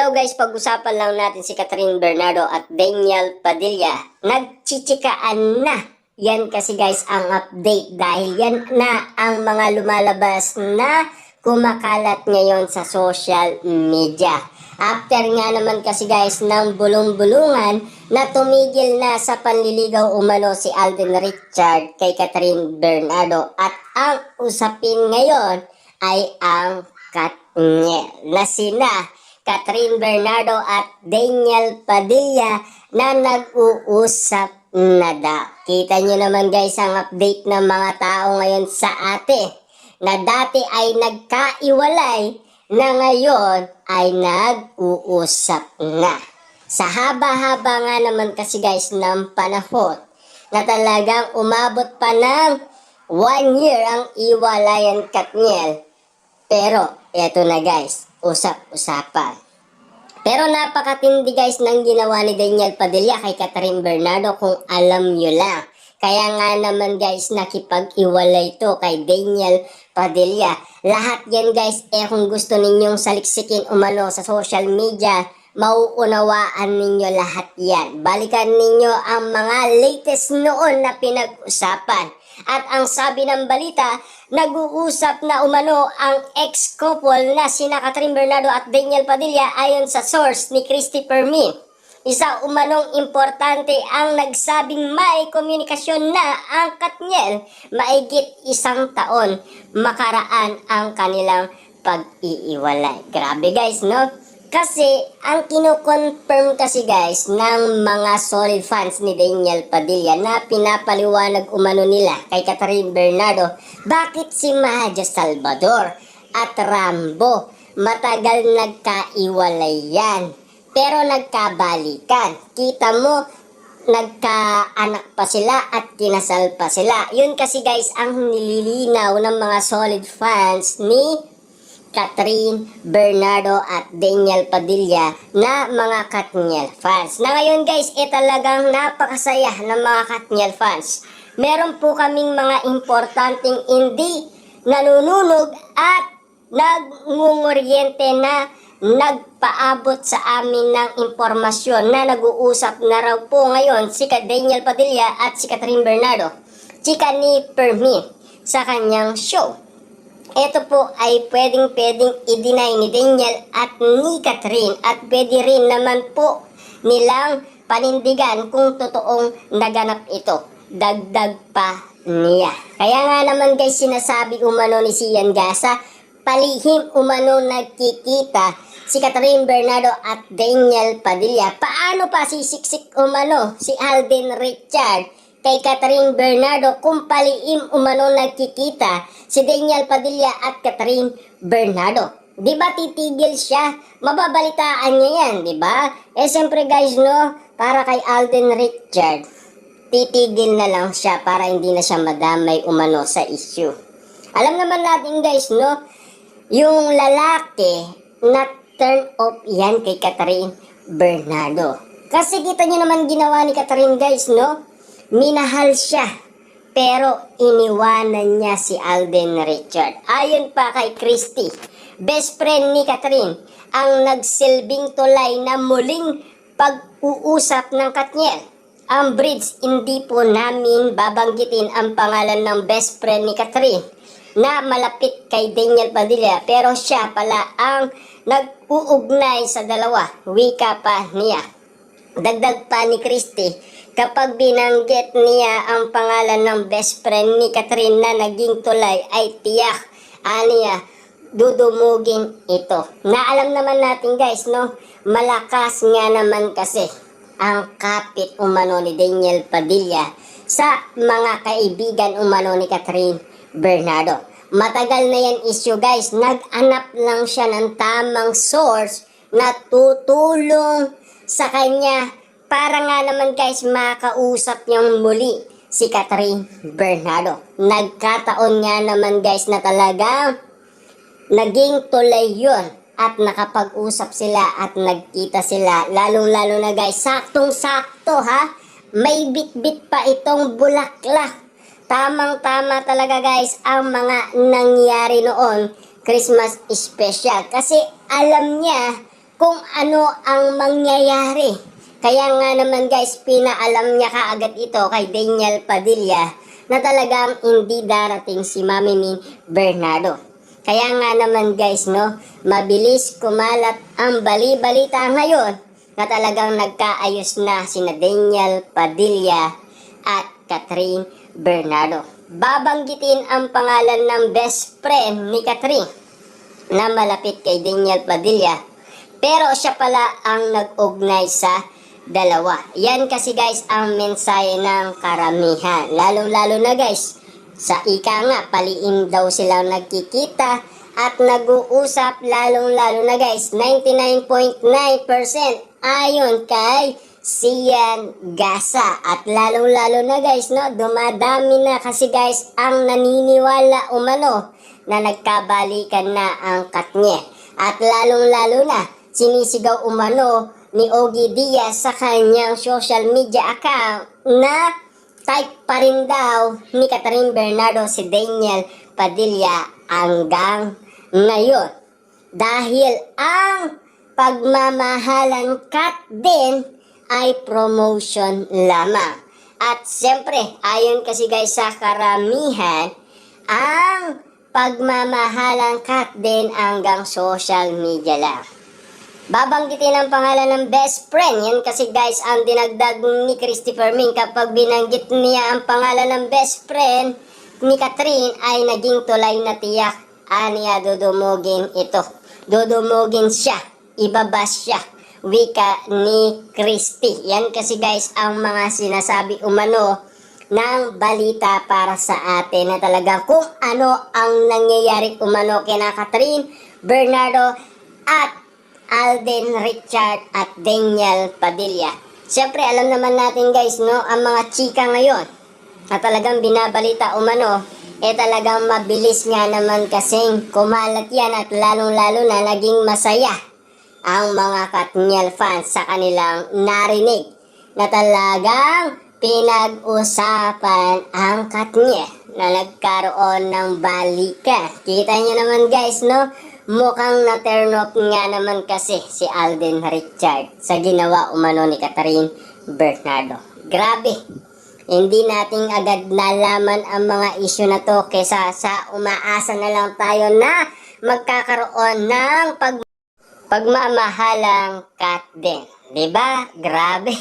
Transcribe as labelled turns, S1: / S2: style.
S1: araw guys, pag-usapan lang natin si Catherine Bernardo at Daniel Padilla. Nagchichikaan na. Yan kasi guys ang update dahil yan na ang mga lumalabas na kumakalat ngayon sa social media. After nga naman kasi guys ng bulong-bulungan na tumigil na sa panliligaw umano si Alden Richard kay Catherine Bernardo at ang usapin ngayon ay ang Katniel na sina Catherine Bernardo at Daniel Padilla na nag-uusap na daw. Kita nyo naman guys ang update ng mga tao ngayon sa ate na dati ay nagkaiwalay na ngayon ay nag-uusap na. Sa haba-haba nga naman kasi guys ng panahon na talagang umabot pa ng 1 year ang iwalayan Katniel. Pero eto na guys, usap-usapan. Pero napakatindi guys ng ginawa ni Daniel Padilla kay Catherine Bernardo kung alam nyo lang. Kaya nga naman guys nakipag-iwalay ito kay Daniel Padilla. Lahat yan guys kung gusto ninyong saliksikin umano sa social media, mauunawaan ninyo lahat yan. Balikan ninyo ang mga latest noon na pinag-usapan. At ang sabi ng balita, nag-uusap na umano ang ex-couple na sina Catherine Bernardo at Daniel Padilla ayon sa source ni Christopher Min. Isa umanong importante ang nagsabing may komunikasyon na ang Katniel maigit 1 taon makaraan ang kanilang pag-iiwalay. Grabe guys, no? Kasi ang kino-confirm kasi guys ng mga solid fans ni Daniel Padilla na pinapaliwanag umano nila kay Catherine Bernardo, bakit si Maja Salvador at Rambo matagal nagkaiwalay yan pero nagkabalikan. Kita mo, nagkaanak pa sila at kinasal pa sila. Yun kasi guys ang nililinaw ng mga solid fans ni Catherine Bernardo at Daniel Padilla na mga Katniel fans. Na ngayon guys, talagang napakasaya ng mga Katniel fans. Meron po kaming mga importanteng hindi nanununog at nagngunguriente na nagpaabot sa amin ng impormasyon na nag-uusap na raw po ngayon si Daniel Padilla at si Catherine Bernardo. Chika ni Permi sa kanyang show. Ito po ay pwedeng i-deny ni Daniel at ni Catherine at pwede rin naman po nilang panindigan kung totoong naganap ito. Dagdag pa niya. Kaya nga naman guys sinasabi umano ni Sian Gasa, palihim umano nagkikita si Catherine Bernardo at Daniel Padilla. Paano pa sisiksik umano si Alden Richard kay Catherine Bernardo kung palihim umano nagkikita si Daniel Padilla at Catherine Bernardo? Di ba titigil siya? Mababalitaan niya yan, di ba? Siyempre guys, no, para kay Alden Richard, titigil na lang siya para hindi na siya madamay umano sa issue. Alam naman natin guys, no, yung lalaki na turn off yan kay Catherine Bernardo. Kasi kita niyo naman ginawa ni Catherine guys, no? Minahal siya, pero iniwanan niya si Alden Richard. Ayon pa kay Christy, best friend ni Catherine, ang nagsilbing tulay na muling pag-uusap ng Katniel. Ang bridge, hindi po namin babanggitin ang pangalan ng best friend ni Catherine na malapit kay Daniel Padilla, pero siya pala ang nag-uugnay sa dalawa, wika pa niya. Dagdag pa ni Christy, kapag binanggit niya ang pangalan ng best friend ni Catherine na naging tulay ay tiyak, aniya, dudumugin ito. Naalam naman natin guys, no, malakas nga naman kasi ang kapit umano ni Daniel Padilla sa mga kaibigan umano ni Catherine Bernardo. Matagal na yan issue guys, nag-anap lang siya ng tamang source na tutulong sa kanya para nga naman guys makausap niyang muli si Catherine Bernardo. Nagkataon nga naman guys na talagang naging tulay yun at nakapag-usap sila at nagkita sila. Lalong-lalo na guys, saktong-sakto ha, may bit-bit pa itong bulaklak. Tamang-tama talaga guys ang mga nangyari noon Christmas special. Kasi alam niya kung ano ang mangyayari. Kaya nga naman guys, pinaalam niya kaagad ito kay Daniel Padilla na talagang hindi darating si Mami Min Bernardo. Kaya nga naman guys, no, mabilis kumalat ang bali-balita ngayon na talagang nagkaayos na sina Daniel Padilla at Catherine Bernardo. Babanggitin ang pangalan ng best friend ni Catherine na malapit kay Daniel Padilla, pero siya pala ang nag-ugnay sa dalawa. Yan kasi guys ang mensahe ng karamihan. Lalo-lalo na guys, sa ika nga, paliim daw silang nagkikita at nag-uusap. Lalong-lalo na guys, 99.9% ayon kay Sian Gasa. At lalong-lalo na guys, no, dumadami na kasi guys ang naniniwala umano na nagkabalikan na ang Katniel. At lalong-lalo na sinisigaw umano ni Ogie Diaz sa kanyang social media account na type pa rin daw ni Catherine Bernardo si Daniel Padilla hanggang ngayon. Dahil ang pagmamahalan kat din ay promotion lamang. At siyempre, ayon kasi guys sa karamihan, ang pagmamahalan kat din hanggang social media lang. Babanggitin ang pangalan ng best friend. Yan kasi guys ang dinagdag ni Christopher Min. Kapag binanggit niya ang pangalan ng best friend ni Catherine ay naging tulay na tiyak. Aniya dudumugin ito. Dudumugin siya. Ibabas siya. Wika ni Christy. Yan kasi guys ang mga sinasabi umano ng balita para sa atin na talaga kung ano ang nangyayari umano kina Catherine Bernardo at Alden Richard at Daniel Padilla. Siyempre, alam naman natin guys, no, ang mga chika ngayon na talagang binabalita umano, talagang mabilis nga naman kasing kumalat yan at lalong-lalo na naging masaya ang mga Katniel fans sa kanilang narinig na talagang pinag-usapan ang Katniel na nagkaroon ng balikan. Kita nyo naman guys, no? Mukhang na-turn off nga naman kasi si Alden Richard sa ginawa umano ni Catherine Bernardo. Grabe, hindi natin agad nalaman ang mga issue na to kesa sa umaasa na lang tayo na magkakaroon ng pagmamahalang kat din. Diba? Grabe.